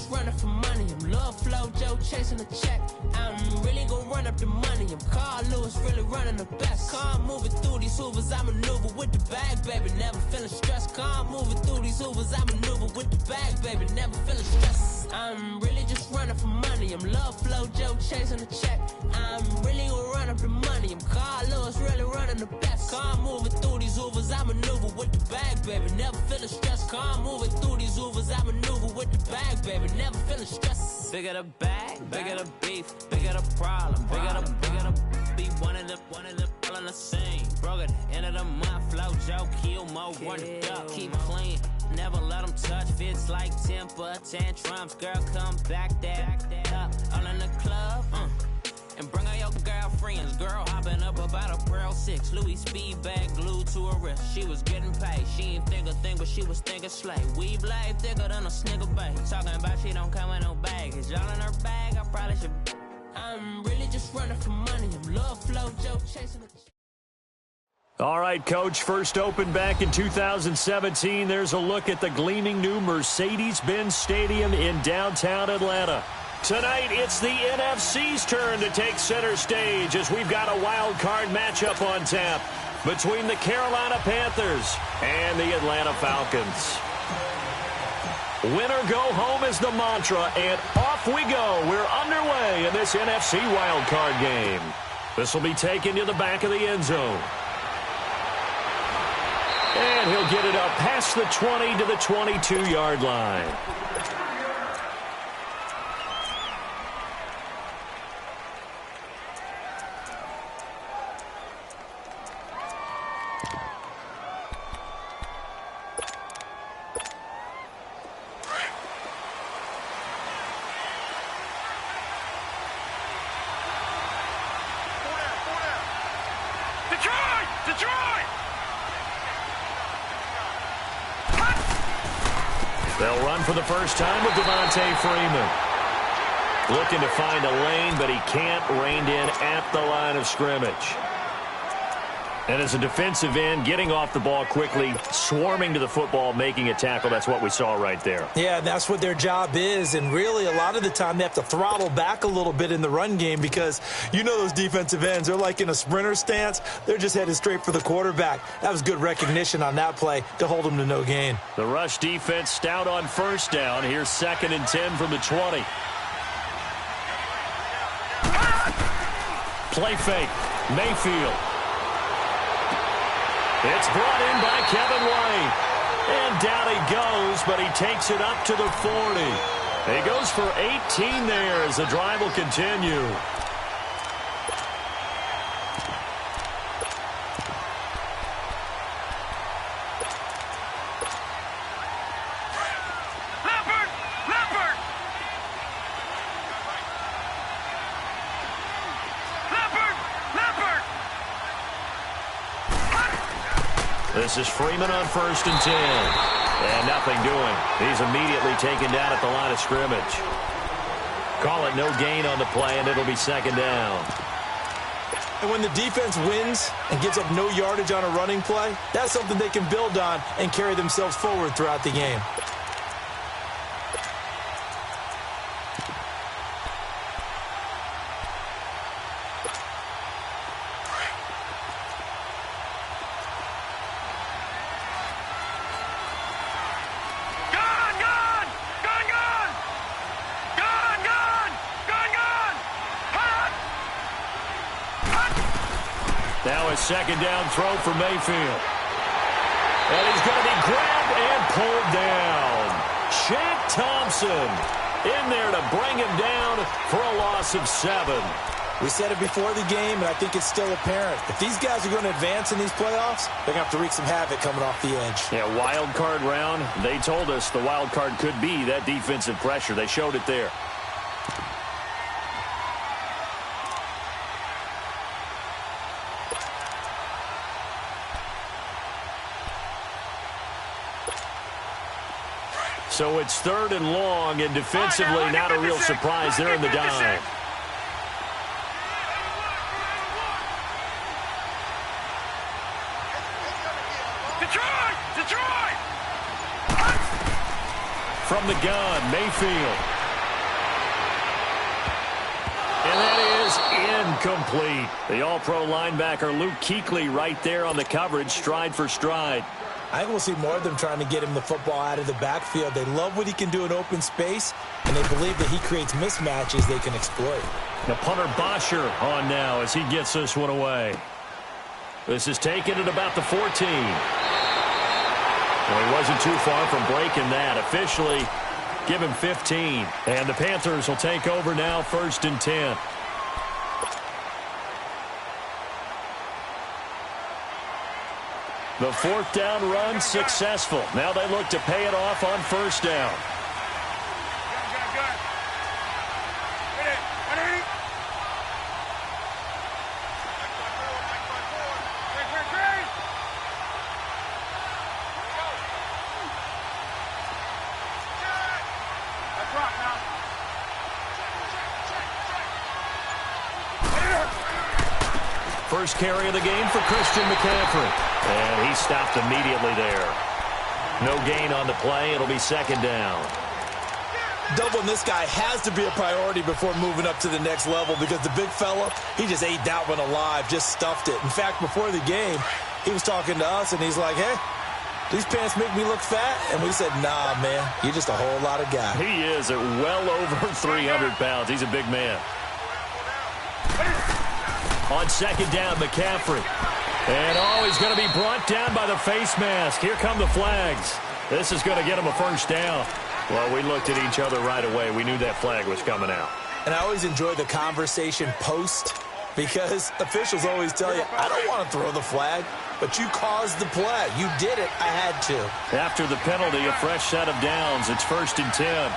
just running for money. I'm Lil Flo Joe chasing a check. I'm really gonna run up the money. I'm Carl Lewis, really running the best. Calm moving through these hoovers, I maneuver with the bag, baby. Never feeling stressed. Calm moving through these hoovers, I maneuver with the bag, baby. Never feeling stressed. I'm really just running for money. I'm Lil Flo Joe chasing a check. I'm really gonna run up the money. I'm Carl Lewis, really running the best. Calm moving through these hoovers, I maneuver with the bag, baby. Never feeling stressed. Calm moving through these hoovers, I maneuver with the bag, baby. Never feeling stressed. Bigger the bag, bigger the beef, bigger the problem, bigger the be one of the all in the same. Broke at the end of the month, Flo Joe, kill mo, run it up, keep clean. Never let them touch, fits like temper tantrums. Girl, come back that up, all in the club, and bring all your girlfriends. Girl hopping up about a Pearl 6 Louis speed bag glued to her wrist. She was getting paid, she ain't think a thing, but she was thinking slay. We blade thicker than a snigger bag. Talking about she don't come with no baggage. Y'all in her bag, I probably should. I'm really just running for money. I'm Lil Flo Joe chasing the. All right, Coach, first opened back in 2017. There's a look at the gleaming new Mercedes-Benz Stadium in downtown Atlanta. Tonight, it's the NFC's turn to take center stage as we've got a wild card matchup on tap between the Carolina Panthers and the Atlanta Falcons. Winner go home is the mantra, and off we go. We're underway in this NFC wild card game. This will be taken to the back of the end zone. And he'll get it up past the 20 to the 22-yard line. They'll run for the first time with Devontae Freeman. Looking to find a lane, but he can't, reined in at the line of scrimmage. And as a defensive end, getting off the ball quickly, swarming to the football, making a tackle, that's what we saw right there. Yeah, that's what their job is, and really a lot of the time they have to throttle back a little bit in the run game because you know those defensive ends, they're like in a sprinter stance. They're just headed straight for the quarterback. That was good recognition on that play to hold them to no gain. The rush defense stout on first down. Here's 2nd and 10 from the 20. Play fake. Mayfield. It's brought in by Kevin White. And down he goes, but he takes it up to the 40. He goes for 18 there as the drive will continue. This is Freeman on 1st and 10. And nothing doing. He's immediately taken down at the line of scrimmage. Call it no gain on the play, and it'll be 2nd down. And when the defense wins and gives up no yardage on a running play, that's something they can build on and carry themselves forward throughout the game. Now a 2nd down throw for Mayfield. And he's going to be grabbed and pulled down. Shaq Thompson in there to bring him down for a loss of 7. We said it before the game, and I think it's still apparent. If these guys are going to advance in these playoffs, they're going to have to wreak some havoc coming off the edge. Yeah, wild card round. They told us the wild card could be that defensive pressure. They showed it there. So it's 3rd and long, and defensively not a real surprise. They're in the dime. From the gun, Mayfield. And that is incomplete. The All-Pro linebacker Luke Kuechly right there on the coverage, stride for stride. I think we'll see more of them trying to get him the football out of the backfield. They love what he can do in open space, and they believe that he creates mismatches they can exploit. The punter Bosher on now as he gets this one away. This is taken at about the 14. Well, he wasn't too far from breaking that. Officially, give him 15. And the Panthers will take over now, 1st and 10. The 4th down run successful. Now they look to pay it off on 1st down. First carry of the game for Christian McCaffrey. And he stopped immediately there. No gain on the play. It'll be 2nd down. Doubling this guy has to be a priority before moving up to the next level because the big fella, he just ate that one alive, just stuffed it. In fact, before the game, he was talking to us, and he's like, hey, these pants make me look fat? And we said, nah, man, you're just a whole lot of guy. He is at well over 300 pounds. He's a big man. On 2nd down, McCaffrey. And, he's going to be brought down by the face mask. Here come the flags. This is going to get him a 1st down. Well, we looked at each other right away. We knew that flag was coming out. And I always enjoy the conversation post because officials always tell you, I don't want to throw the flag, but you caused the play. You did it. I had to. After the penalty, a fresh set of downs. It's 1st and 10.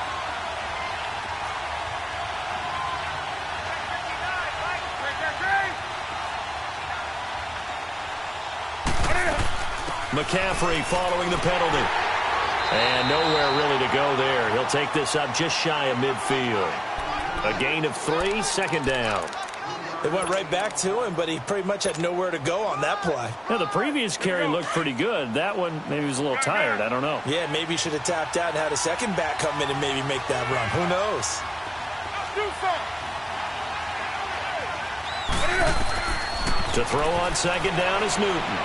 McCaffrey following the penalty. And nowhere really to go there. He'll take this up just shy of midfield. A gain of 3, 2nd down. They went right back to him, but he pretty much had nowhere to go on that play. Now, the previous carry looked pretty good. That one, maybe he was a little tired. I don't know. Yeah, maybe he should have tapped out and had a second back come in and maybe make that run. Who knows? To throw on 2nd down is Newton.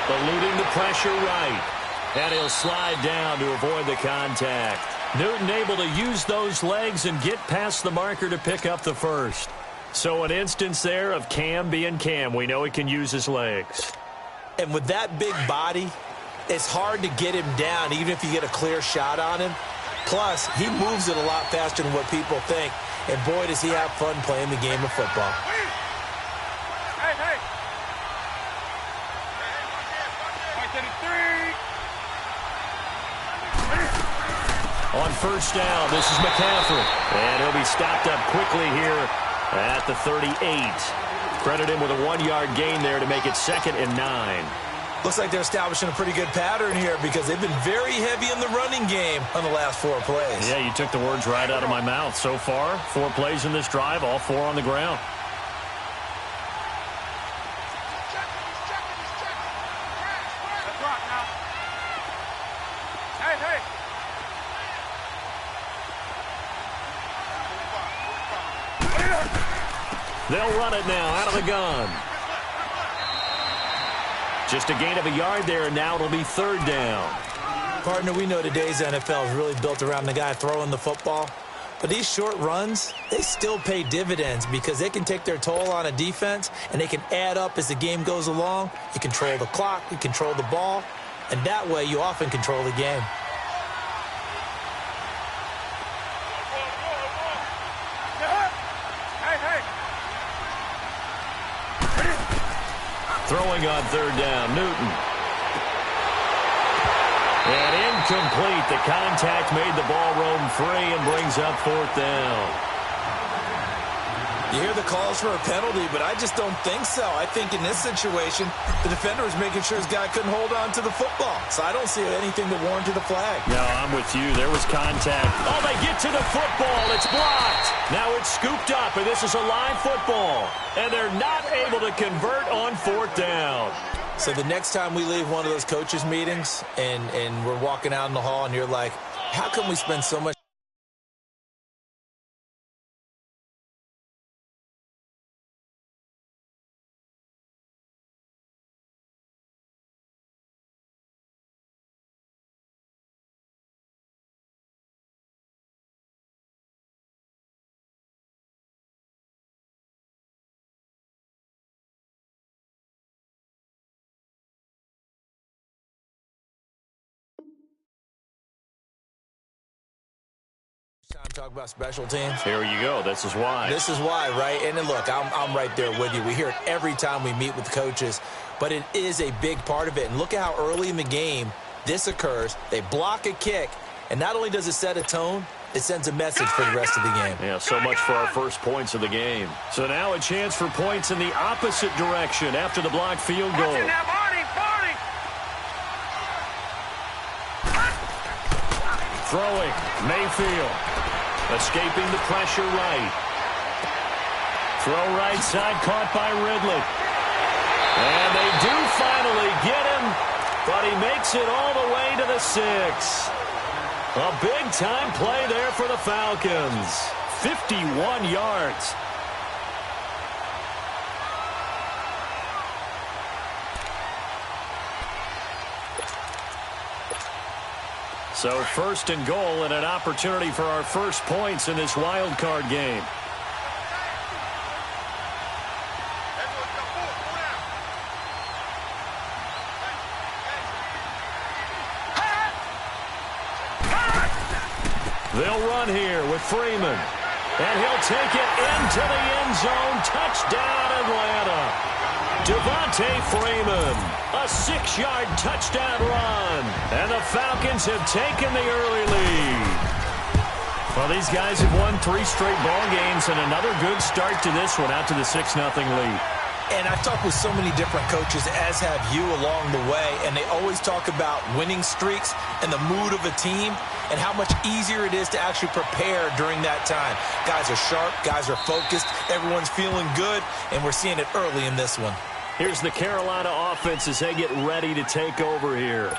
Eluding the pressure right. And he'll slide down to avoid the contact. Newton able to use those legs and get past the marker to pick up the 1st. So an instance there of Cam being Cam. We know he can use his legs. And with that big body, it's hard to get him down even if you get a clear shot on him. Plus, he moves it a lot faster than what people think. And boy, does he have fun playing the game of football. On 1st down, this is McCaffrey. And he'll be stopped up quickly here at the 38. Credit him with a 1-yard gain there to make it 2nd and 9. Looks like they're establishing a pretty good pattern here because they've been very heavy in the running game on the last 4 plays. Yeah, you took the words right out of my mouth. So far, 4 plays in this drive, all 4 on the ground. They'll run it now out of the gun. Just a gain of a yard there, and now it'll be 3rd down. Partner, we know today's NFL is really built around the guy throwing the football. But these short runs, they still pay dividends because they can take their toll on a defense, and they can add up as the game goes along. You control the clock, you control the ball, and that way you often control the game. Throwing on 3rd down, Newton. And incomplete. The contact made the ball roam free and brings up 4th down. You hear the calls for a penalty, but I just don't think so. I think in this situation, the defender was making sure his guy couldn't hold on to the football. So I don't see anything to warrant the flag. No, I'm with you. There was contact. Oh, they get to the football. It's blocked. Now it's scooped up, and this is a live football. And they're not able to convert on 4th down. So the next time we leave one of those coaches' meetings and we're walking out in the hall and you're like, how come we spend so much Talk about special teams. Here you go. This is why. This is why, right? And then look, I'm right there with you. We hear it every time we meet with coaches, but it is a big part of it. And look at how early in the game this occurs. They block a kick, and not only does it set a tone, it sends a message for the rest of the game. Yeah, so much for our first points of the game. So now a chance for points in the opposite direction after the blocked field goal. Throwing, Mayfield. Escaping the pressure right. Throw right side, caught by Ridley. And they do finally get him, but he makes it all the way to the 6. A big-time play there for the Falcons. 51 yards. So first and goal and an opportunity for our first points in this wild card game. They'll run here with Freeman. And he'll take it into the end zone. Touchdown, Atlanta. Devontae Freeman, a 6-yard touchdown run. And the Falcons have taken the early lead. Well, these guys have won 3 straight ball games and another good start to this one out to the 6-0 lead. And I've talked with so many different coaches, as have you along the way, and they always talk about winning streaks and the mood of a team and how much easier it is to actually prepare during that time. Guys are sharp, guys are focused, everyone's feeling good, and we're seeing it early in this one. Here's the Carolina offense as they get ready to take over here.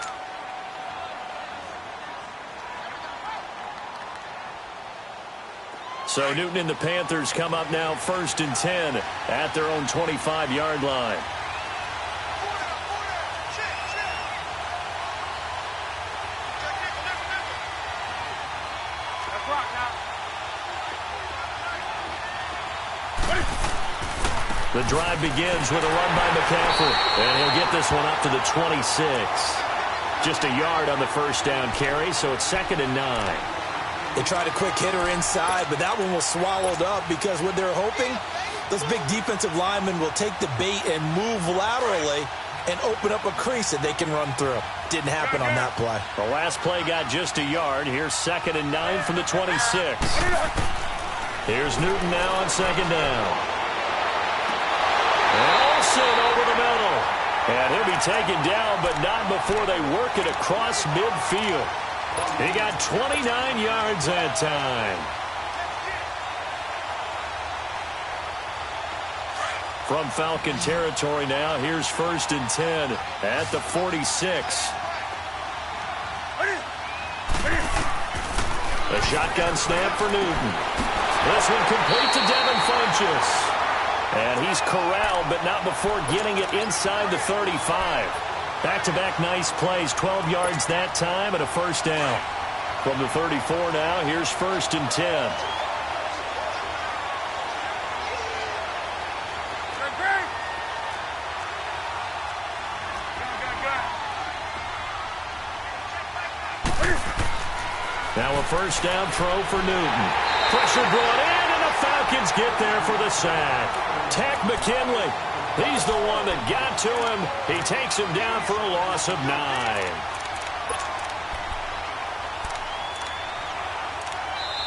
So Newton and the Panthers come up now 1st and 10 at their own 25-yard line. The drive begins with a run by McCaffrey, and he'll get this one up to the 26. Just a yard on the first down carry, so it's 2nd and 9. They tried a quick hitter inside, but that one was swallowed up because what they're hoping, those big defensive linemen will take the bait and move laterally and open up a crease that they can run through. Didn't happen on that play. The last play got just a yard. Here's 2nd and 9 from the 26. Here's Newton now on 2nd down. Olsen over the middle. And he'll be taken down, but not before they work it across midfield. He got 29 yards that time. From Falcon territory now, here's 1st and 10 at the 46. A shotgun snap for Newton. This one complete to Devin Funchess. And he's corralled, but not before getting it inside the 35. Back-to-back nice plays, 12 yards that time and a first down. From the 34 now, here's 1st and 10. Now a first down throw for Newton. Pressure brought in, and the Falcons get there for the sack. Tack McKinley. He's the one that got to him. He takes him down for a loss of 9.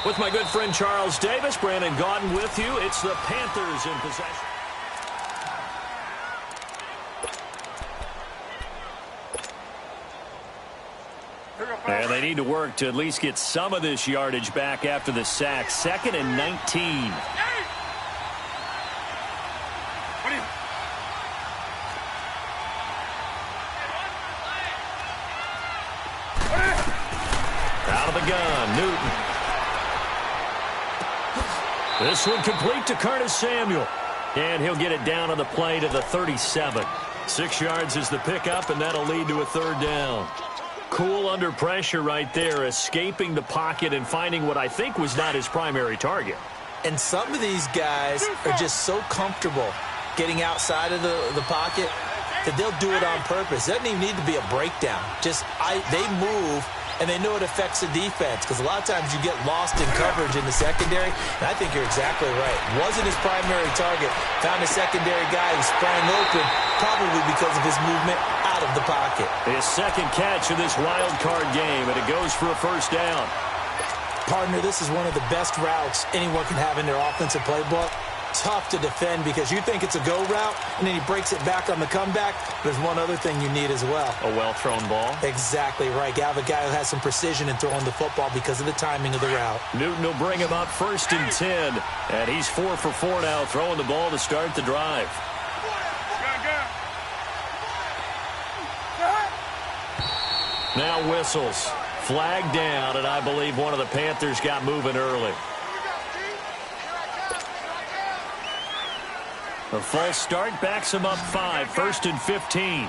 With my good friend Charles Davis, Brandon Gaudin with you. It's the Panthers in possession. And they need to work to at least get some of this yardage back after the sack. 2nd and 19. Out of the gun, Newton. This one complete to Curtis Samuel. And he'll get it down on the play to the 37. 6 yards is the pickup, and that'll lead to a 3rd down. Cool under pressure right there, escaping the pocket and finding what I think was not his primary target. And some of these guys are just so comfortable getting outside of the pocket that they'll do it on purpose. It doesn't even need to be a breakdown. Just they move and they know it affects the defense because a lot of times you get lost in coverage in the secondary, and I think you're exactly right. Wasn't his primary target. Found a secondary guy who sprang open, probably because of his movement out of the pocket. His second catch of this wild card game, and it goes for a first down. Partner, this is one of the best routes anyone can have in their offensive playbook. Tough to defend because you think it's a go route, and then he breaks it back on the comeback. There's one other thing you need as well. A well-thrown ball. Exactly right. You have a guy who has some precision in throwing the football because of the timing of the route. Newton will bring him up 1st and 10, and he's 4 for 4 now, throwing the ball to start the drive. Now whistles. Flag down, and I believe one of the Panthers got moving early. A false start backs him up 5, 1st and 15.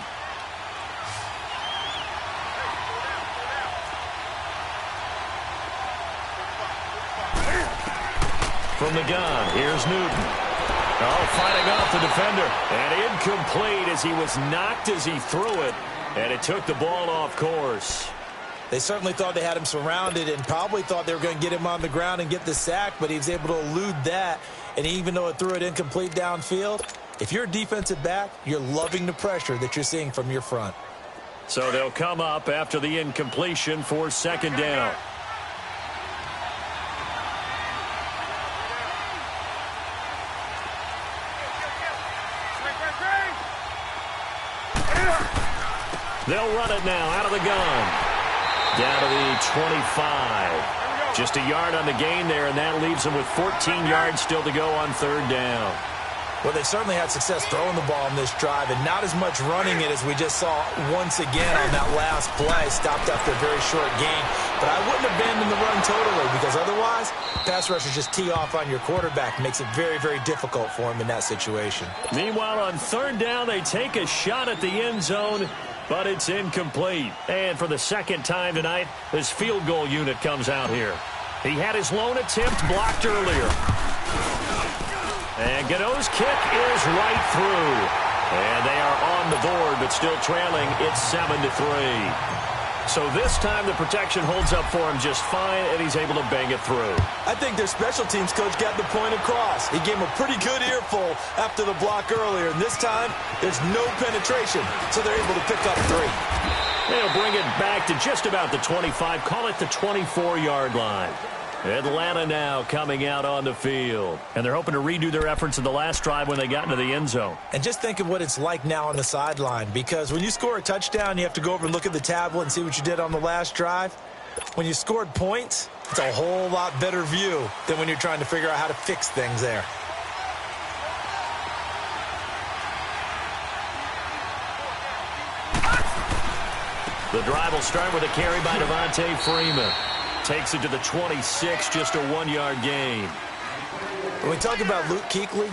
From the gun, here's Newton. Oh, fighting off the defender. And incomplete as he was knocked as he threw it, and it took the ball off course. They certainly thought they had him surrounded and probably thought they were going to get him on the ground and get the sack, but he was able to elude that. And even though it threw it incomplete downfield, if you're a defensive back, you're loving the pressure that you're seeing from your front. So they'll come up after the incompletion for 2nd down. They'll run it now out of the gun. Down to the 25. Just a yard on the gain there, and that leaves them with 14 yards still to go on 3rd down. Well, they certainly had success throwing the ball in this drive, and not as much running it as we just saw once again on that last play. Stopped after a very short gain. But I wouldn't abandon the run totally, because otherwise, pass rushers just tee off on your quarterback. Makes it very, very difficult for him in that situation. Meanwhile, on 3rd down, they take a shot at the end zone, but it's incomplete. And for the 2nd time tonight, this field goal unit comes out here. He had his lone attempt blocked earlier. And Gano's kick is right through. And they are on the board, but still trailing. It's 7-3. So this time the protection holds up for him just fine, and he's able to bang it through. I think their special teams coach got the point across. He gave him a pretty good earful after the block earlier, and this time there's no penetration, so they're able to pick up 3. They'll bring it back to just about the 25, call it the 24-yard line. Atlanta now coming out on the field. And they're hoping to redo their efforts in the last drive when they got into the end zone. And just think of what it's like now on the sideline, because when you score a touchdown, you have to go over and look at the tablet and see what you did on the last drive. When you scored points, it's a whole lot better view than when you're trying to figure out how to fix things there. The drive will start with a carry by Devontae Freeman. Takes it to the 26, just a 1-yard gain. When we talk about Luke Kuechly,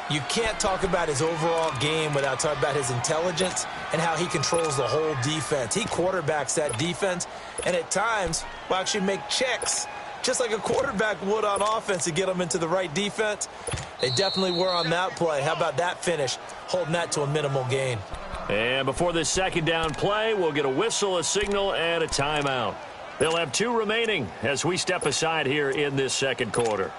you can't talk about his overall game without talking about his intelligence and how he controls the whole defense. He quarterbacks that defense, and at times will actually make checks, just like a quarterback would on offense to get them into the right defense. They definitely were on that play. How about that finish, holding that to a minimal gain. And before this 2nd down play, we'll get a whistle, a signal, and a timeout. They'll have 2 remaining as we step aside here in this 2nd quarter.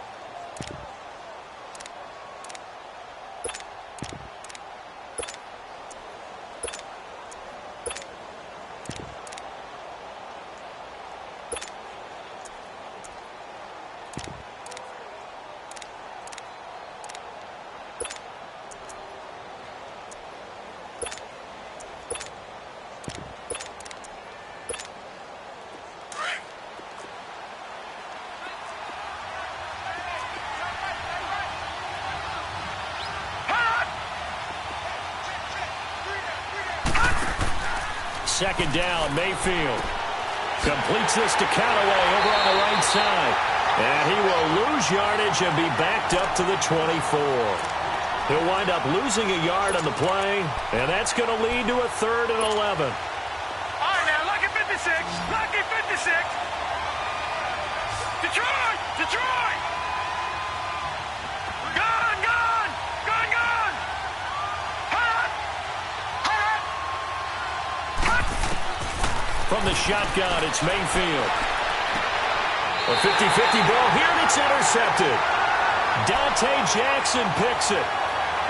Second down, Mayfield completes this to Callaway over on the right side. And he will lose yardage and be backed up to the 24. He'll wind up losing a yard on the play, and that's going to lead to a 3rd and 11. All right, now, lucky 56, lucky 56. Detroit, Detroit. Gone, gone, gone, gone. Hot, hot, hot. From the shotgun, it's Mayfield. A 50-50 ball here, and it's intercepted. Dante Jackson picks it.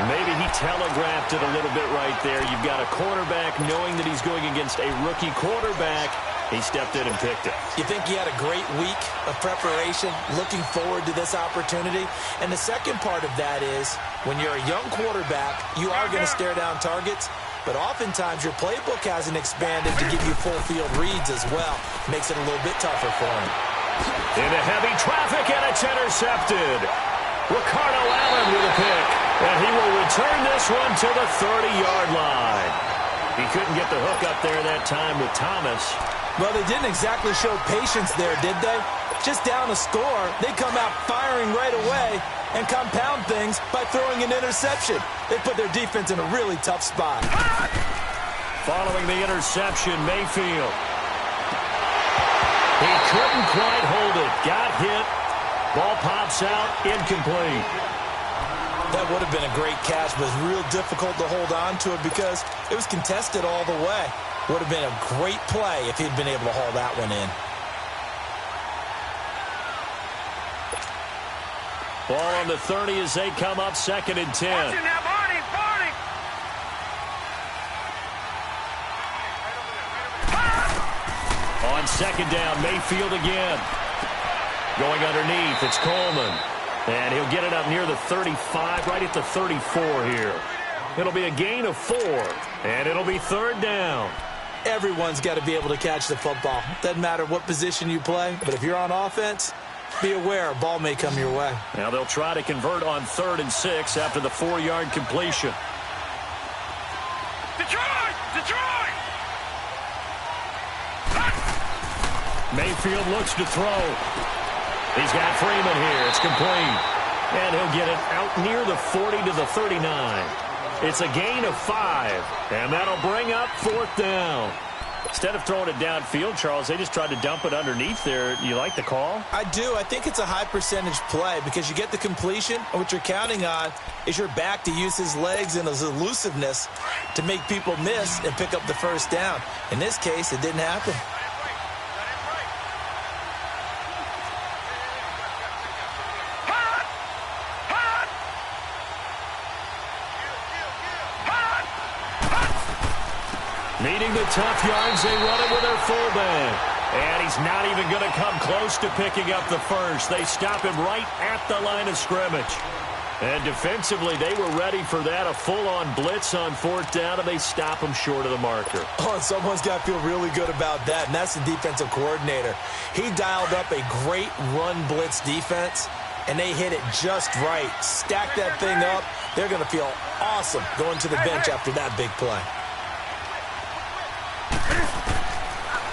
Maybe he telegraphed it a little bit right there. You've got a quarterback knowing that he's going against a rookie quarterback. He stepped in and picked it. You think he had a great week of preparation, looking forward to this opportunity? And the second part of that is, when you're a young quarterback, you are going to stare down targets, but oftentimes your playbook hasn't expanded to give you full field reads as well. Makes it a little bit tougher for him. Into heavy traffic, and it's intercepted. Ricardo Allen with a pick, and he will return this one to the 30-yard line. He couldn't get the hook up there that time with Thomas. Well, they didn't exactly show patience there, did they? Just down a score, they come out firing right away and compound things by throwing an interception. They put their defense in a really tough spot. Following the interception, Mayfield. He couldn't quite hold it. Got hit. Ball pops out. Incomplete. That would have been a great catch, but it was real difficult to hold on to it because it was contested all the way. Would have been a great play if he'd been able to haul that one in. Ball on the 30 as they come up 2nd and 10. Watch it now, Barney, Barney. On 2nd down, Mayfield again. Going underneath, it's Coleman. And he'll get it up near the 35, right at the 34 here. It'll be a gain of 4, and it'll be 3rd down. Everyone's got to be able to catch the football. Doesn't matter what position you play, but if you're on offense, be aware a ball may come your way. Now they'll try to convert on 3rd and 6 after the 4-yard completion. Detroit! Detroit! Mayfield looks to throw. He's got Freeman here. It's complete. And he'll get it out near the 40 to the 39. It's a gain of 5, and that'll bring up 4th down. Instead of throwing it downfield, Charles, they just tried to dump it underneath there. You like the call? I do. I think it's a high percentage play because you get the completion, and what you're counting on is your back to use his legs and his elusiveness to make people miss and pick up the 1st down. In this case, it didn't happen. Needing the tough yards, they run it with their fullback. And he's not even going to come close to picking up the 1st. They stop him right at the line of scrimmage. And defensively, they were ready for that, a full-on blitz on 4th down, and they stop him short of the marker. Oh, and someone's got to feel really good about that, and that's the defensive coordinator. He dialed up a great run blitz defense, and they hit it just right. Stack that thing up. They're going to feel awesome going to the bench after that big play.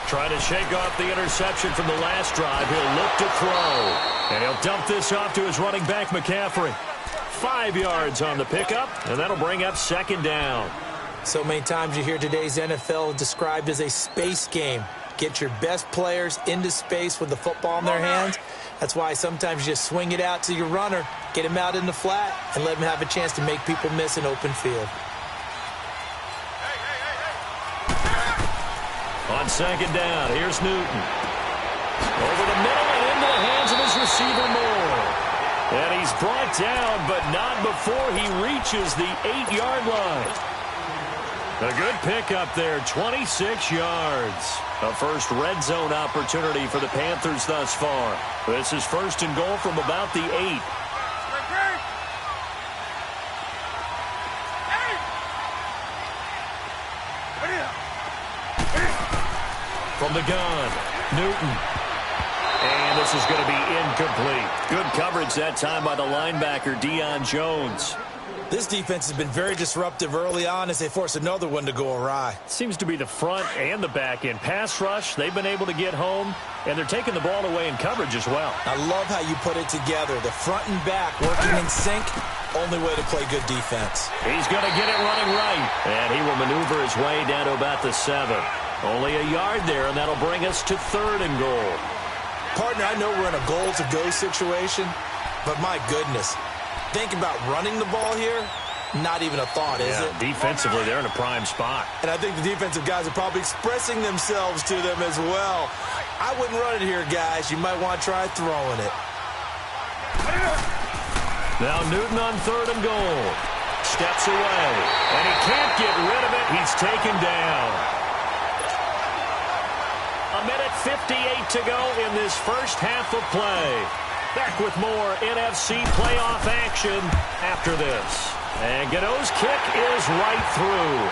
Trying to shake off the interception from the last drive. He'll look to throw. And he'll dump this off to his running back, McCaffrey. 5 yards on the pickup, and that'll bring up 2nd down. So many times you hear today's NFL described as a space game. Get your best players into space with the football in their hands. That's why sometimes you just swing it out to your runner, get him out in the flat, and let him have a chance to make people miss an open field. On 2nd down, here's Newton. Over the middle and into the hands of his receiver Moore. And he's brought down, but not before he reaches the 8-yard line. A good pickup there, 26 yards. A first red zone opportunity for the Panthers thus far. This is 1st and goal from about the 8. From the gun, Newton. And this is going to be incomplete. Good coverage that time by the linebacker, Deion Jones. This defense has been very disruptive early on as they force another one to go awry. Seems to be the front and the back end. Pass rush, they've been able to get home, and they're taking the ball away in coverage as well. I love how you put it together. The front and back working in sync, only way to play good defense. He's going to get it running right, and he will maneuver his way down to about the 7. Only a yard there, and that'll bring us to 3rd and goal. Partner, I know we're in a goal-to-go situation, but my goodness, think about running the ball here. Not even a thought, is it? Defensively, they're in a prime spot. And I think the defensive guys are probably expressing themselves to them as well. I wouldn't run it here, guys. You might want to try throwing it. Now Newton on 3rd and goal. Steps away, and he can't get rid of it. He's taken down. 1:58 to go in this first half of play. Back with more NFC playoff action after this. And Godot's kick is right through.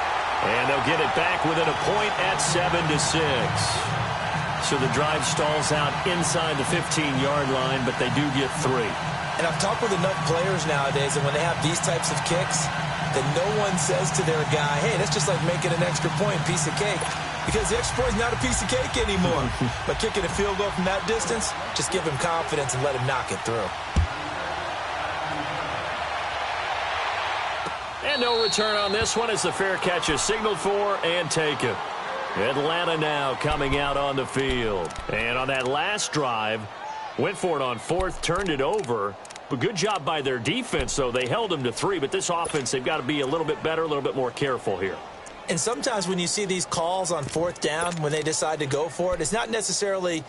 And they'll get it back within a point at 7-6. So the drive stalls out inside the 15-yard line, but they do get 3. And I've talked with enough players nowadays, and when they have these types of kicks, then no one says to their guy, hey, that's just like making an extra point, piece of cake. Because the extra point is not a piece of cake anymore. But kicking a field goal from that distance, just give him confidence and let him knock it through. And no return on this one as the fair catch is signaled for and taken. Atlanta now coming out on the field. And on that last drive, went for it on 4th, turned it over. But good job by their defense, though. They held them to 3. But this offense, they've got to be a little bit better, a little bit more careful here. And sometimes when you see these calls on 4th down, when they decide to go for it, it's not necessarily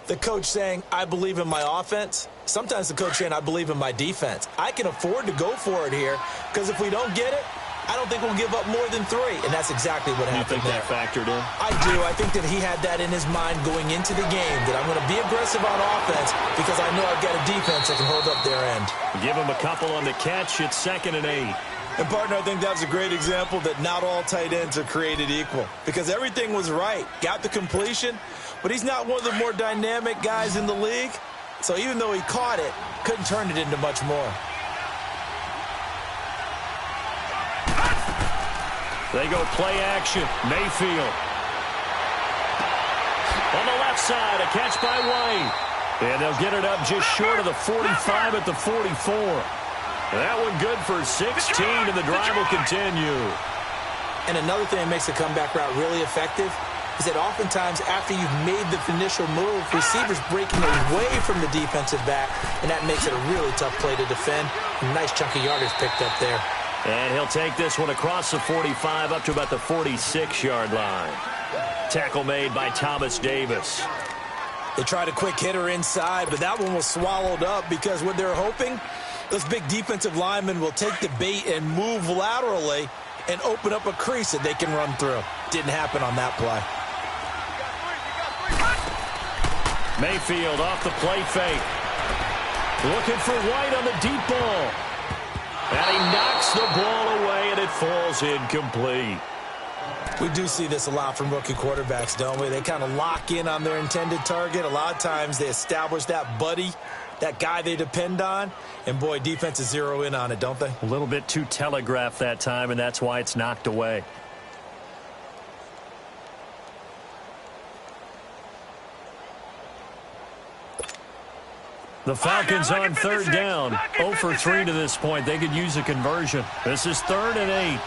the coach saying, I believe in my offense. Sometimes the coach saying, I believe in my defense. I can afford to go for it here because if we don't get it, I don't think we'll give up more than 3. And that's exactly what happened there. You think that factored in? I do. I think that he had that in his mind going into the game, that I'm going to be aggressive on offense because I know I've got a defense that can hold up their end. Give him a couple on the catch. It's 2nd and 8. And, partner, I think that was a great example that not all tight ends are created equal because everything was right. Got the completion, but he's not one of the more dynamic guys in the league. So even though he caught it, couldn't turn it into much more. They go play action. Mayfield. On the left side, a catch by White. And they'll get it up just short of the 45 at the 44. That one good for 16, and the drive will continue. And another thing that makes the comeback route really effective is that oftentimes after you've made the initial move, receivers breaking away from the defensive back, and that makes it a really tough play to defend. A nice chunk of yardage picked up there. And he'll take this one across the 45 up to about the 46-yard line. Tackle made by Thomas Davis. They tried a quick hitter inside, but that one was swallowed up because what they're hoping, those big defensive linemen will take the bait and move laterally and open up a crease that they can run through. Didn't happen on that play. Mayfield off the play fake. Looking for White on the deep ball. And he knocks the ball away, and it falls incomplete. We do see this a lot from rookie quarterbacks, don't we? They kind of lock in on their intended target. A lot of times they establish that buddy, that guy they depend on. And, boy, defenses zero in on it, don't they? A little bit too telegraphed that time, and that's why it's knocked away. The Falcons on 3rd down. 0 for 3 to this point. They could use a conversion. This is 3rd and 8.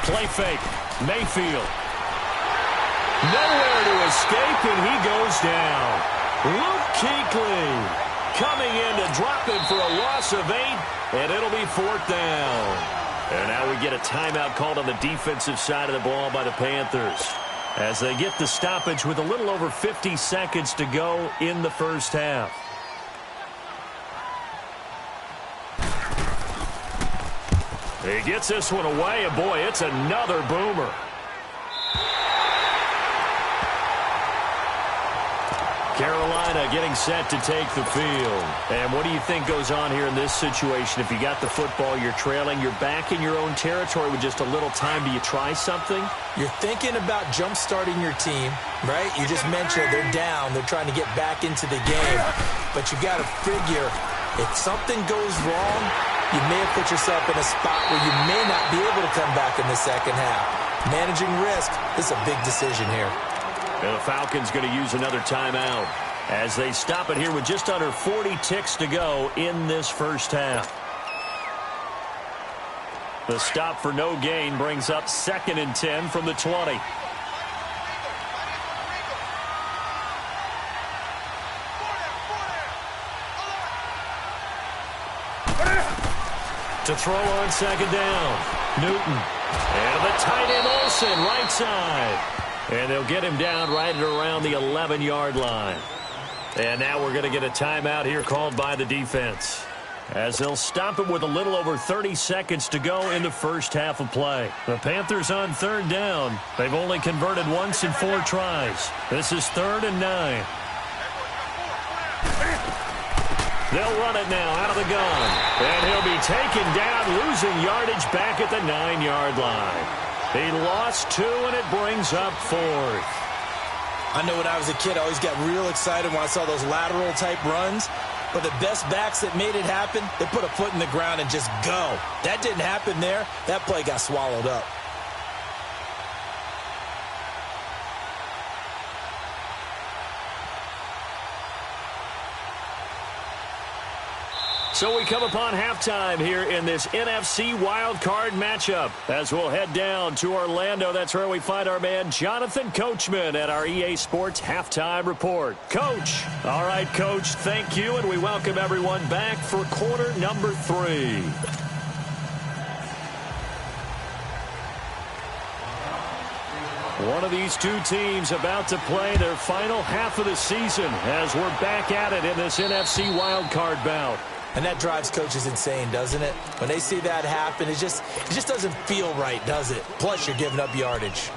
Play fake. Mayfield. Nowhere to escape, and he goes down. Luke Kuechly coming in to drop it for a loss of 8, and it'll be 4th down. And now we get a timeout called on the defensive side of the ball by the Panthers, as they get the stoppage with a little over 50 seconds to go in the first half. He gets this one away, and boy, it's another boomer. Carolina getting set to take the field. And what do you think goes on here in this situation? If you got the football, you're trailing, you're back in your own territory with just a little time. Do you try something? You're thinking about jump-starting your team, right? You just mentioned they're down. They're trying to get back into the game. But you got to figure if something goes wrong, you may have put yourself in a spot where you may not be able to come back in the second half. Managing risk is a big decision here. And the Falcons going to use another timeout as they stop it here with just under 40 ticks to go in this first half. The stop for no gain brings up 2nd and 10 from the 20. To throw on second down. Newton. And the tight end Olsen, right side. And they'll get him down right at around the 11-yard line. And now we're going to get a timeout here called by the defense, as they'll stop it with a little over 30 seconds to go in the first half of play. The Panthers on third down. They've only converted once in 4 tries. This is 3rd and 9. They'll run it now out of the gun. And he'll be taken down, losing yardage back at the 9-yard line. He lost 2, and it brings up 4th. I know when I was a kid, I always got real excited when I saw those lateral-type runs. But the best backs that made it happen, they put a foot in the ground and just go. That didn't happen there. That play got swallowed up. So we come upon halftime here in this NFC wildcard matchup as we'll head down to Orlando. That's where we find our man Jonathan Coachman at our EA Sports Halftime Report. Coach. All right, Coach, thank you, and we welcome everyone back for quarter number 3. One of these two teams about to play their final half of the season as we're back at it in this NFC wildcard bout. And that drives coaches insane, doesn't it? When they see that happen, it just doesn't feel right, does it? Plus, you're giving up yardage.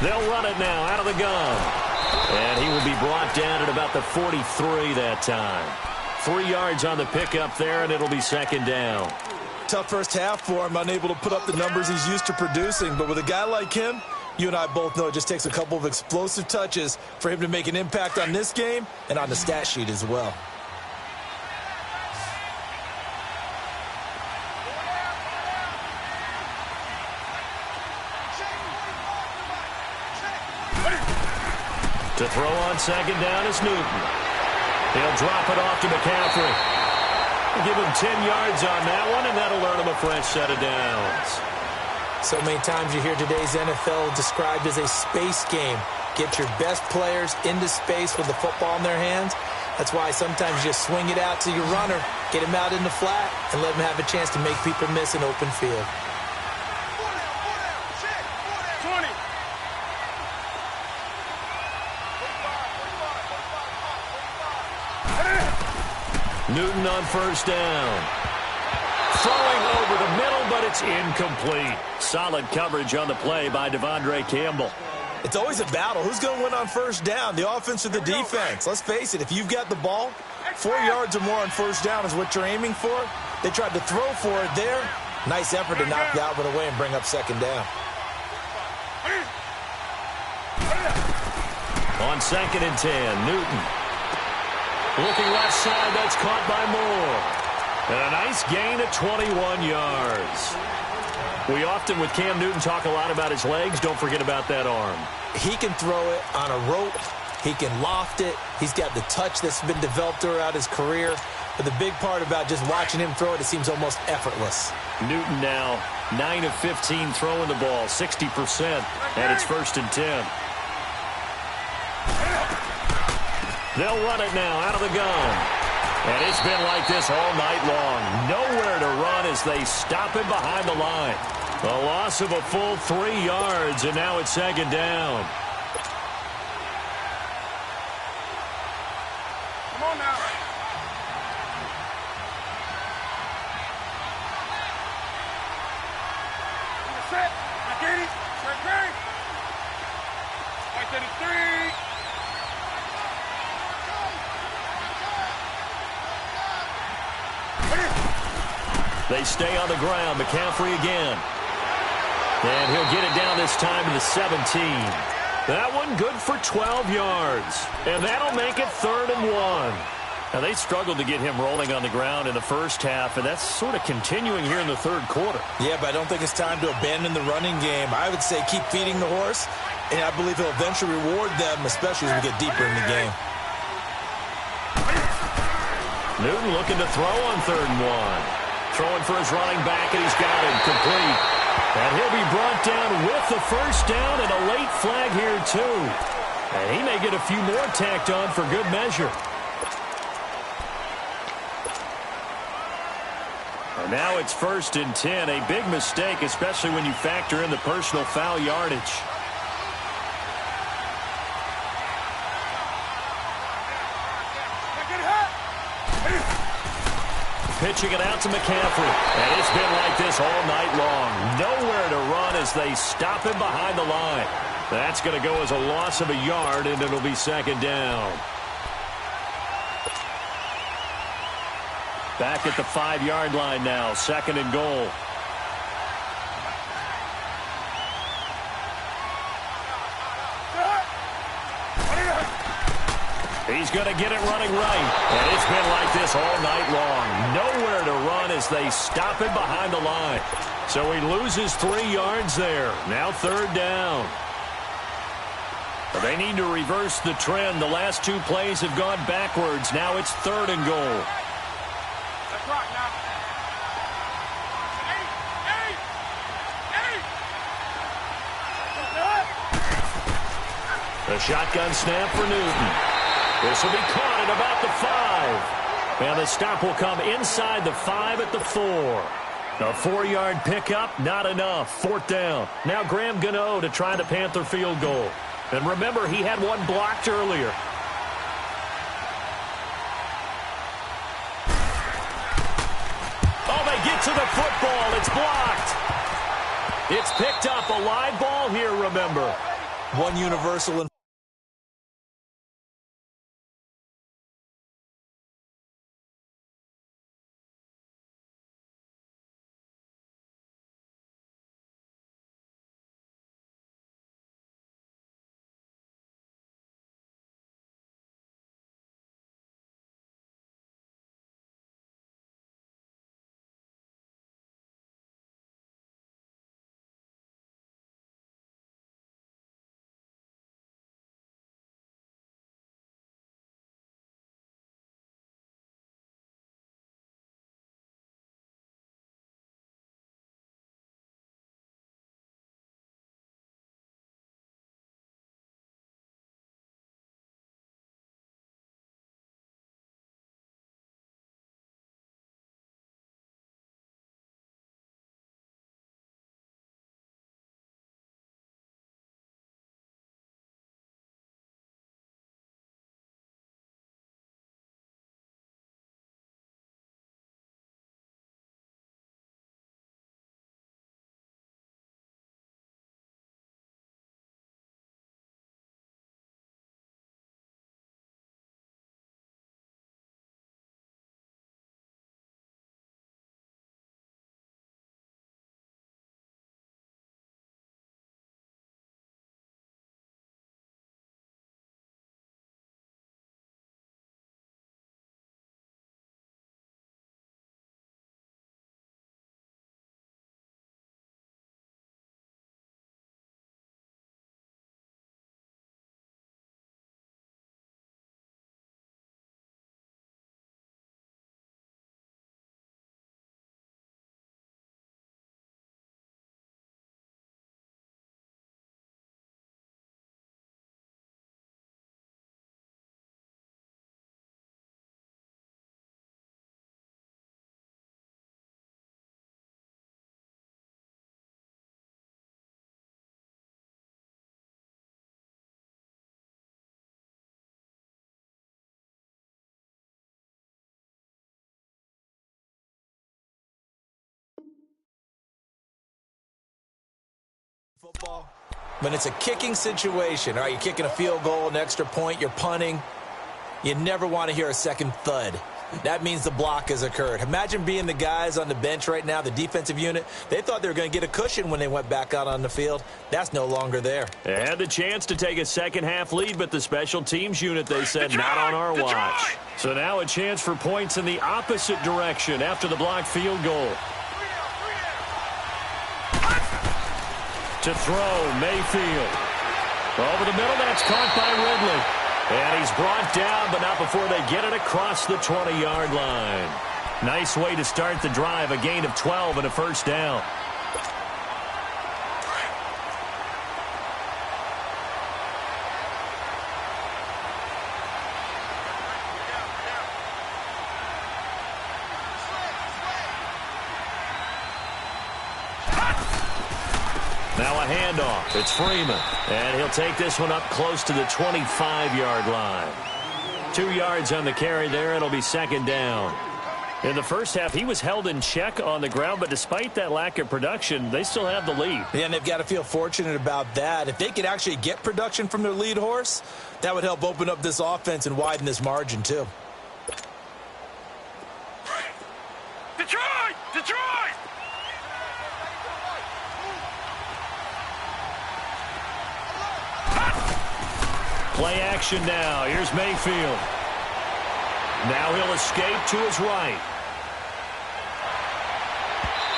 They'll run it now out of the gun. And he will be brought down at about the 43 that time. 3 yards on the pickup there, and it'll be second down. Tough first half for him, unable to put up the numbers he's used to producing. But with a guy like him, you and I both know it just takes a couple of explosive touches for him to make an impact on this game and on the stat sheet as well. To throw on second down is Newton. He'll drop it off to McCaffrey. Give him 10 yards on that one, and that'll earn him a fresh set of downs. So many times you hear today's NFL described as a space game. Get your best players into space with the football in their hands. That's why sometimes you just swing it out to your runner, get him out in the flat, and let him have a chance to make people miss an open field. Newton on first down. Throwing over the middle, but it's incomplete. Solid coverage on the play by Devondre Campbell. It's always a battle. Who's going to win on first down, the offense or the defense? Let's face it, if you've got the ball, 4 yards or more on first down is what you're aiming for. They tried to throw for it there. Nice effort to knock that one away and bring up second down. On 2nd and 10, Newton. Looking left side, that's caught by Moore. And a nice gain of 21 yards. We often, with Cam Newton, talk a lot about his legs. Don't forget about that arm. He can throw it on a rope. He can loft it. He's got the touch that's been developed throughout his career. But the big part about just watching him throw it, it seems almost effortless. Newton now 9 of 15 throwing the ball, 60%, and it's 1st and 10. They'll run it now out of the gun. And it's been like this all night long. Nowhere to run as they stop him behind the line. A loss of a full 3 yards, and now it's second down. Come on now. Set. I get it. Great. Right to the 3. They stay on the ground. McCaffrey again. And he'll get it down this time to the 17. That one good for 12 yards. And that'll make it 3rd and 1. Now, they struggled to get him rolling on the ground in the first half, and that's sort of continuing here in the third quarter. Yeah, but I don't think it's time to abandon the running game. I would say keep feeding the horse, and I believe he'll eventually reward them, especially as we get deeper in the game. Newton looking to throw on 3rd and 1. Throwing for his running back, and he's got it complete. And he'll be brought down with the first down and a late flag here, too. And he may get a few more tacked on for good measure. And now it's 1st and 10. A big mistake, especially when you factor in the personal foul yardage. Pitching it out to McCaffrey. And it's been like this all night long. Nowhere to run as they stop him behind the line. That's going to go as a loss of a yard, and it'll be 2nd down. Back at the 5-yard line now, 2nd and goal. He's going to get it running right. And it's been like this all night long. Nowhere to run as they stop him behind the line. So he loses 3 yards there. Now 3rd down. But they need to reverse the trend. The last 2 plays have gone backwards. Now it's 3rd and goal. Let's rock now. The shotgun snap for Newton. This will be caught at about the 5. And the stop will come inside the 5 at the 4. A 4-yard pickup, not enough. 4th down. Now Graham Gano to try the Panther field goal. And remember, he had one blocked earlier. Oh, they get to the football. It's blocked. It's picked up. A live ball here, remember. One universal in football. When it's a kicking situation, all right, you're kicking a field goal, an extra point, you're punting, you never want to hear a second thud. That means the block has occurred. Imagine being the guys on the bench right now, the defensive unit. They thought they were going to get a cushion when they went back out on the field. That's no longer there. They had the chance to take a second-half lead, but the special teams unit, they said, not on our watch. So now a chance for points in the opposite direction after the blocked field goal. To throw, Mayfield. Over the middle, that's caught by Ridley. And he's brought down, but not before they get it across the 20-yard line. Nice way to start the drive, a gain of 12 and a first down. Now a handoff. It's Freeman. And he'll take this one up close to the 25-yard line. 2 yards on the carry there. It'll be second down. In the first half, he was held in check on the ground, but despite that lack of production, they still have the lead. Yeah, and they've got to feel fortunate about that. If they could actually get production from their lead horse, that would help open up this offense and widen this margin, too. Detroit! Detroit! Play action now. Here's Mayfield. Now he'll escape to his right.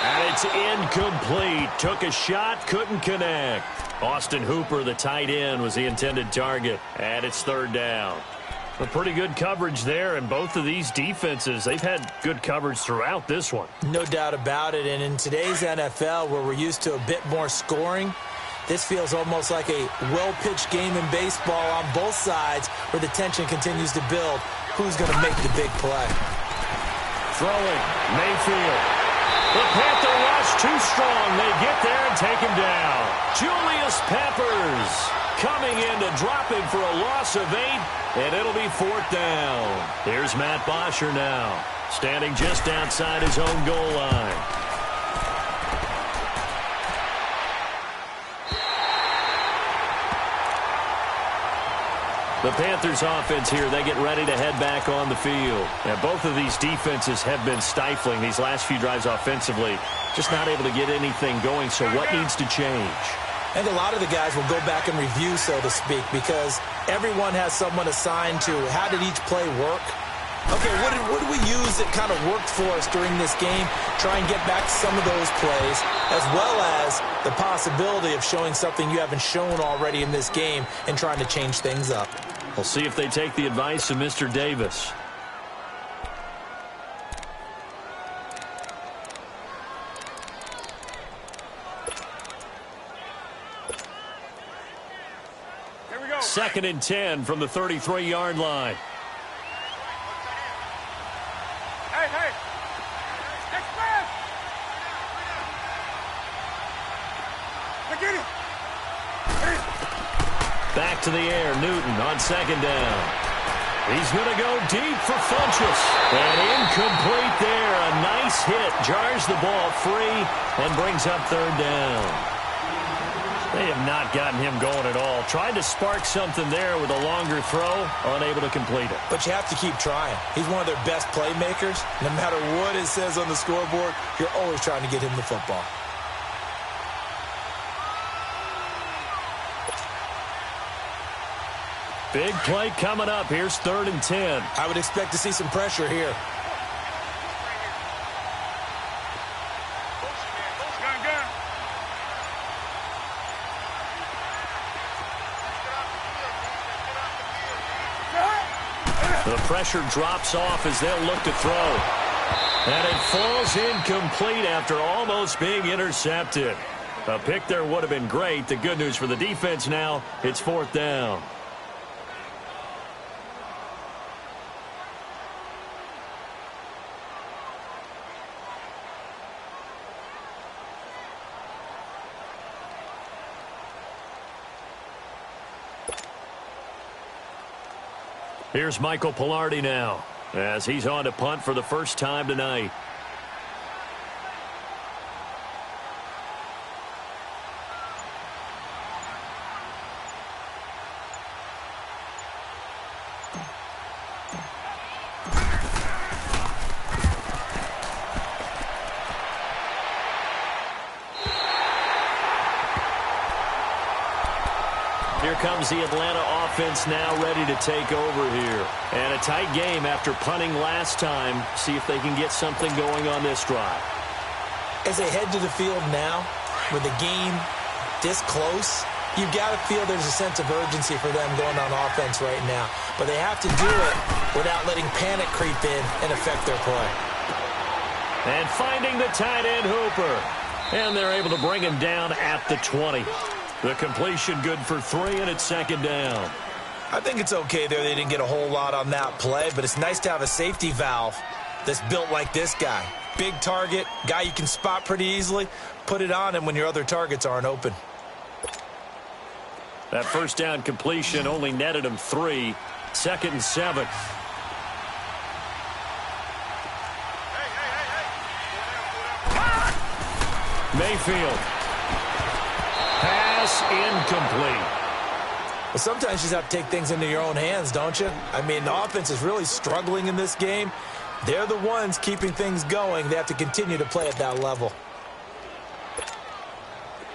And it's incomplete. Took a shot, couldn't connect. Austin Hooper, the tight end, was the intended target. And it's third down. A pretty good coverage there, and both of these defenses, they've had good coverage throughout this one. No doubt about it. And in today's NFL, where we're used to a bit more scoring, this feels almost like a well-pitched game in baseball on both sides where the tension continues to build. Who's going to make the big play? Throwing, Mayfield. The Panther rush too strong. They get there and take him down. Julius Peppers coming in to drop him for a loss of 8, and it'll be fourth down. Here's Matt Bosher now, standing just outside his own goal line. The Panthers offense here, they get ready to head back on the field. And both of these defenses have been stifling these last few drives offensively. Just not able to get anything going, so what needs to change? I think a lot of the guys will go back and review, so to speak, because everyone has someone assigned to how did each play work. Okay, what did we use that kind of worked for us during this game? Try and get back to some of those plays, as well as the possibility of showing something you haven't shown already in this game and trying to change things up. We'll see if they take the advice of Mr. Davis. Here we go. 2nd and 10 from the 33-yard line. Hey! Next man! Get it! Back to the air, Newton on 2nd down. He's going to go deep for Funchess. And incomplete there. A nice hit. Jars the ball free and brings up 3rd down. They have not gotten him going at all. Tried to spark something there with a longer throw. Unable to complete it. But you have to keep trying. He's one of their best playmakers. No matter what it says on the scoreboard, you're always trying to get him the football. Big play coming up. Here's 3rd and 10. I would expect to see some pressure here. Gun. The pressure drops off as they'll look to throw. And it falls incomplete after almost being intercepted. A pick there would have been great. The good news for the defense now, it's 4th down. Here's Michael Pilardi now, as he's on to punt for the first time tonight. Here comes the Atlanta offense now ready to take over here. And a tight game after punting last time. See if they can get something going on this drive. As they head to the field now, with the game this close, You've got to feel there's a sense of urgency for them going on offense right now. But they have to do it without letting panic creep in and affect their play. And finding the tight end Hooper. And they're able to bring him down at the 20. The completion good for 3, and it's second down. I think it's okay there. They didn't get a whole lot on that play, but it's nice to have a safety valve that's built like this guy. Big target, guy you can spot pretty easily. Put it on him when your other targets aren't open. That first down completion only netted him 3. Second and 7. Mayfield. Pass incomplete. Well, sometimes you just have to take things into your own hands, don't you? I mean, the offense is really struggling in this game. They're the ones keeping things going. They have to continue to play at that level.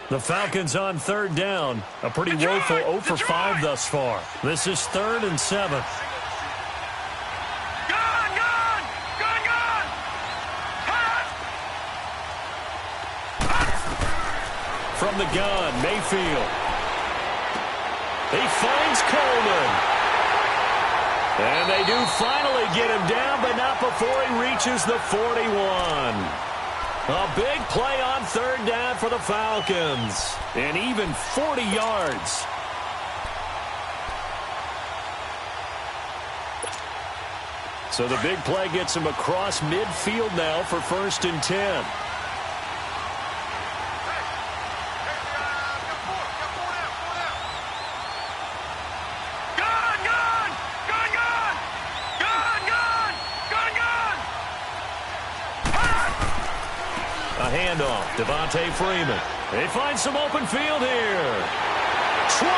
The Falcons on third down. A pretty woeful 0 for 5 thus far. This is 3rd and 7. From the gun, Mayfield. He finds Coleman. And they do finally get him down, but not before he reaches the 41. A big play on third down for the Falcons. And even 40 yards. So the big play gets him across midfield now for 1st and 10. Handoff, Devontae Freeman. They find some open field here. 20.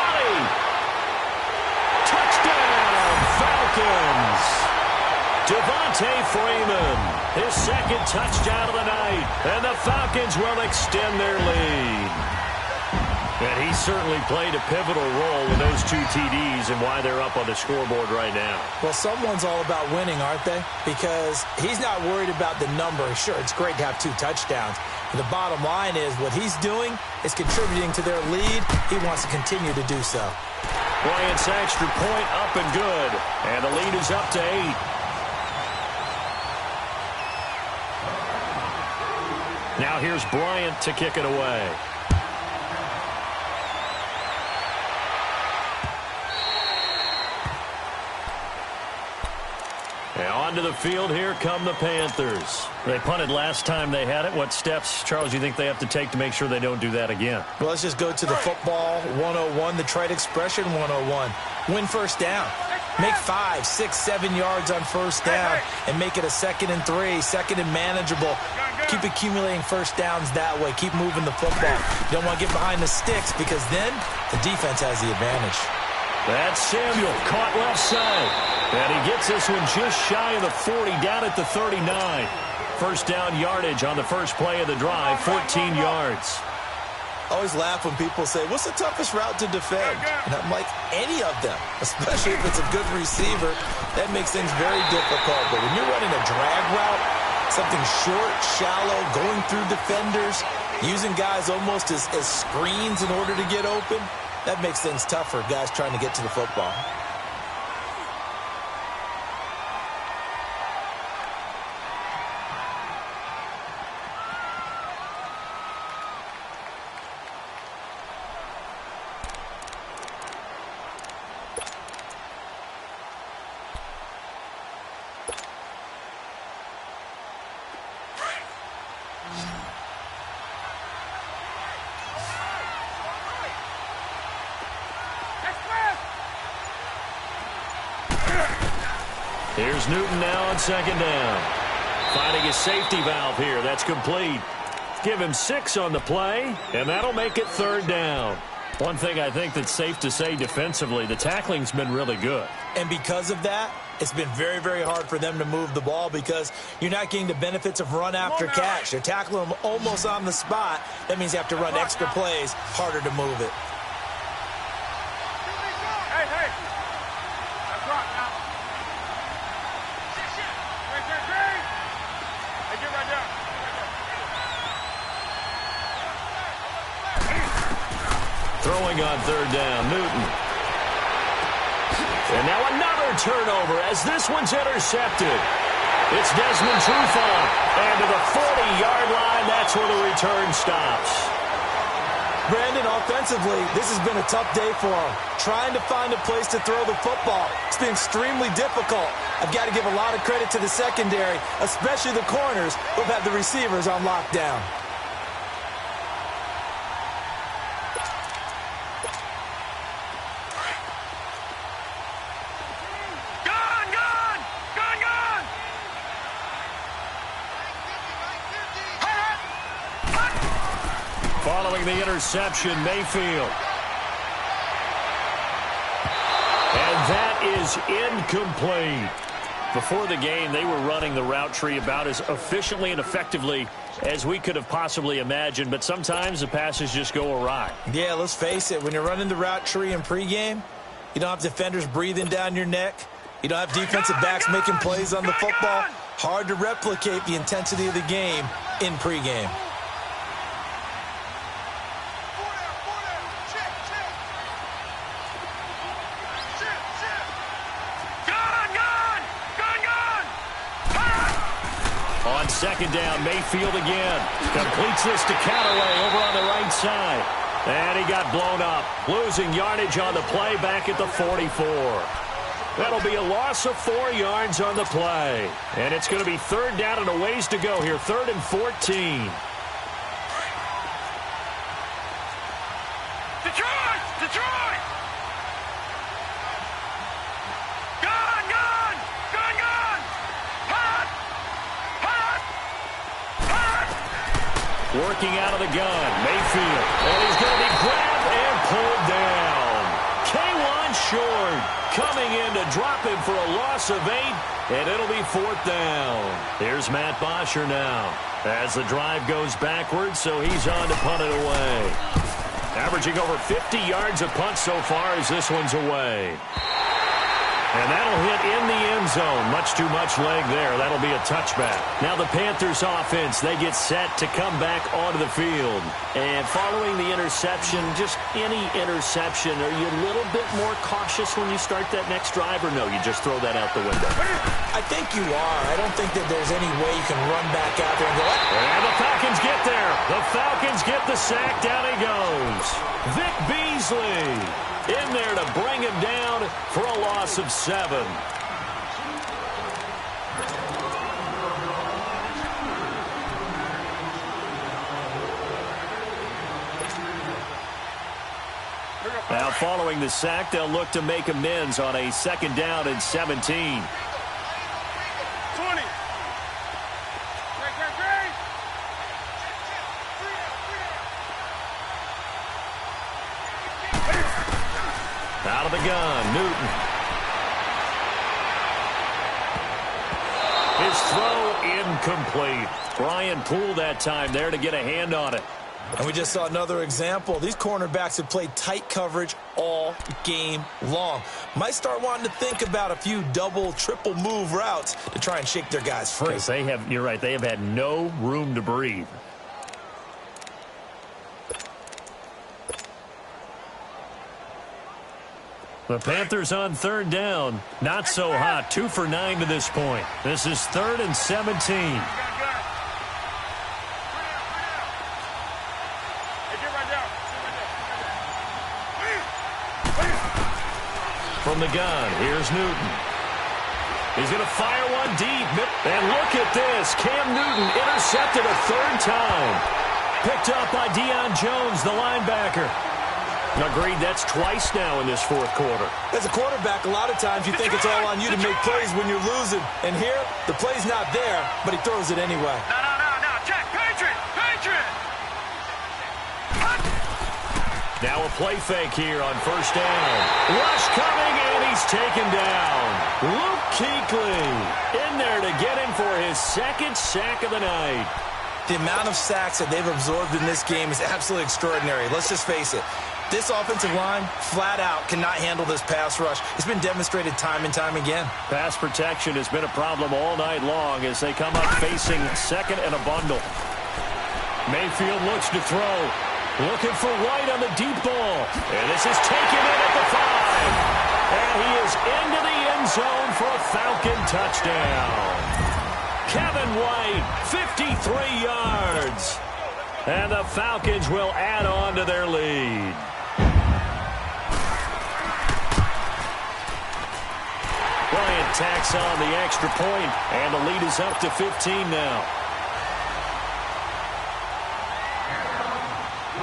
Touchdown, Falcons. Devontae Freeman, his 2nd touchdown of the night. And the Falcons will extend their lead. And he certainly played a pivotal role with those 2 TDs and why they're up on the scoreboard right now. Well, someone's all about winning, aren't they? Because he's not worried about the number. Sure, it's great to have 2 touchdowns. But the bottom line is what he's doing is contributing to their lead. He wants to continue to do so. Bryant's extra point up and good. And the lead is up to 8. Now here's Bryant to kick it away. Onto the field, here come the Panthers. They punted last time they had it. What steps, Charles, you think they have to take to make sure they don't do that again? Well, let's just go to the football 101, the trade expression 101. Win first down. Make 5, 6, 7 yards on first down and make it a 2nd and 3, 2nd and manageable. Keep accumulating first downs that way. Keep moving the football. You don't want to get behind the sticks because then the defense has the advantage. That's Samuel, caught left side. And he gets this one just shy of the 40, down at the 39. First down yardage on the first play of the drive, 14 yards. I always laugh when people say, what's the toughest route to defend? And I'm like, any of them, especially if it's a good receiver. That makes things very difficult. But when you're running a drag route, something short, shallow, going through defenders, using guys almost as screens in order to get open, that makes things tough for guys trying to get to the football. Here's Newton now on second down. Finding his safety valve here. That's complete. Give him 6 on the play, and that'll make it third down. One thing I think that's safe to say defensively, the tackling's been really good. And because of that, it's been very, very hard for them to move the ball because you're not getting the benefits of run after catch. They're tackling them almost on the spot. That means you have to run extra plays, harder to move it. Throwing on third down, Newton. And now another turnover as this one's intercepted. It's Desmond Trufant. And to the 40-yard line, that's where the return stops. Brandon, offensively, this has been a tough day for him. Trying to find a place to throw the football. It's been extremely difficult. I've got to give a lot of credit to the secondary, especially the corners who've had the receivers on lockdown. Following the interception, Mayfield. And that is incomplete. Before the game, they were running the route tree about as efficiently and effectively as we could have possibly imagined, but sometimes the passes just go awry. Yeah, let's face it. When you're running the route tree in pregame, you don't have defenders breathing down your neck. You don't have defensive backs making plays on the football. Hard to replicate the intensity of the game in pregame. On second down, Mayfield again. Completes this to Callaway over on the right side. And he got blown up. Losing yardage on the play back at the 44. That'll be a loss of 4 yards on the play. And it's going to be third down and a ways to go here. 3rd and 14. Detroit! Working out of the gun, Mayfield. And he's going to be grabbed and pulled down. K1 short. Coming in to drop him for a loss of 8. And it'll be 4th down. Here's Matt Bosher now. As the drive goes backwards, so he's on to punt it away. Averaging over 50 yards a punt so far as this one's away. And that'll hit in the end zone. Much too much leg there. That'll be a touchback. Now the Panthers offense, they get set to come back onto the field. And following the interception, just any interception, are you a little bit more cautious when you start that next drive, or no, you just throw that out the window? I think you are. I don't think that there's any way you can run back out there and go, and the Falcons get there. The Falcons get the sack. Down he goes. Vic Beasley in there to bring him down for a loss of 7. Now following the sack, they'll look to make amends on a 2nd down and 17. 20. Out of the gun, Newton. His throw incomplete. Brian Poole that time there to get a hand on it. And we just saw another example. These cornerbacks have played tight coverage all game long. Might start wanting to think about a few double, triple move routes to try and shake their guys free. Because they have, you're right, they have had no room to breathe. The Panthers on 3rd down. Not so hot. 2 for 9 to this point. This is 3rd and 17. From the gun, here's Newton. He's going to fire one deep. And look at this. Cam Newton intercepted a 3rd time. Picked up by Deion Jones, the linebacker. Agreed, that's twice now in this 4th quarter. As a quarterback, a lot of times you think it's all on you to make plays when you're losing. And here, the play's not there, but he throws it anyway. No. Check. Patriot. Now a play fake here on 1st down. Rush coming, and he's taken down. Luke Kuechly in there to get him for his 2nd sack of the night. The amount of sacks that they've absorbed in this game is absolutely extraordinary. Let's just face it. This offensive line, flat out, cannot handle this pass rush. It's been demonstrated time and time again. Pass protection has been a problem all night long as they come up facing 2nd and a bundle. Mayfield looks to throw. Looking for White on the deep ball. And this is taken in at the 5. And he is into the end zone for a Falcon touchdown. Kevin White, 53 yards. And the Falcons will add on to their lead. Bryant tacks on the extra point, and the lead is up to 15 now.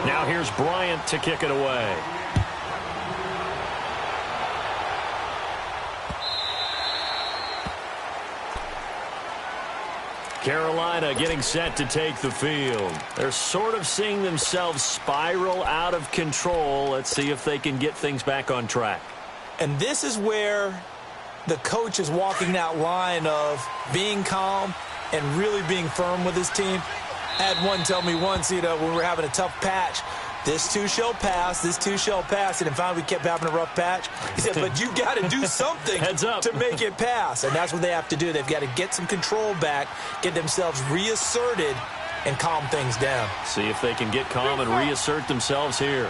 Now here's Bryant to kick it away. Carolina getting set to take the field. They're sort of seeing themselves spiral out of control. Let's see if they can get things back on track. And this is where the coach is walking that line of being calm and really being firm with his team. I had one tell me once, when we were having a tough patch, this too shall pass, this too shall pass. And finally we kept having a rough patch. He said, but you got to do something to make it pass. And that's what they have to do. They've got to get some control back, get themselves reasserted, and calm things down. See if they can get calm and reassert themselves here.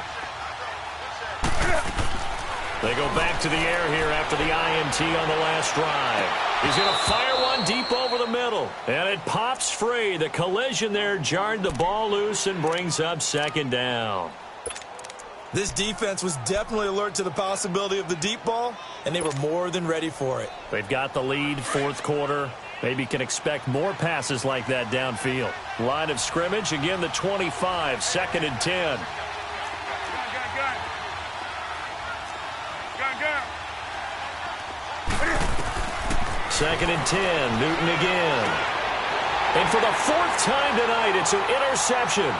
They go back to the air here after the INT on the last drive. He's going to fire one deep over the middle. And it pops free. The collision there jarred the ball loose and brings up second down. This defense was definitely alert to the possibility of the deep ball, and they were more than ready for it. They've got the lead, fourth quarter. Maybe can expect more passes like that downfield. Line of scrimmage, again the 25, second and 10. Second and 10, Newton again. And for the fourth time tonight, it's an interception.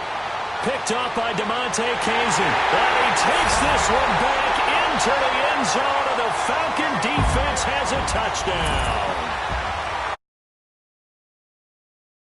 Picked up by DeMonte Kazin. And he takes this one back into the end zone, and the Falcon defense has a touchdown.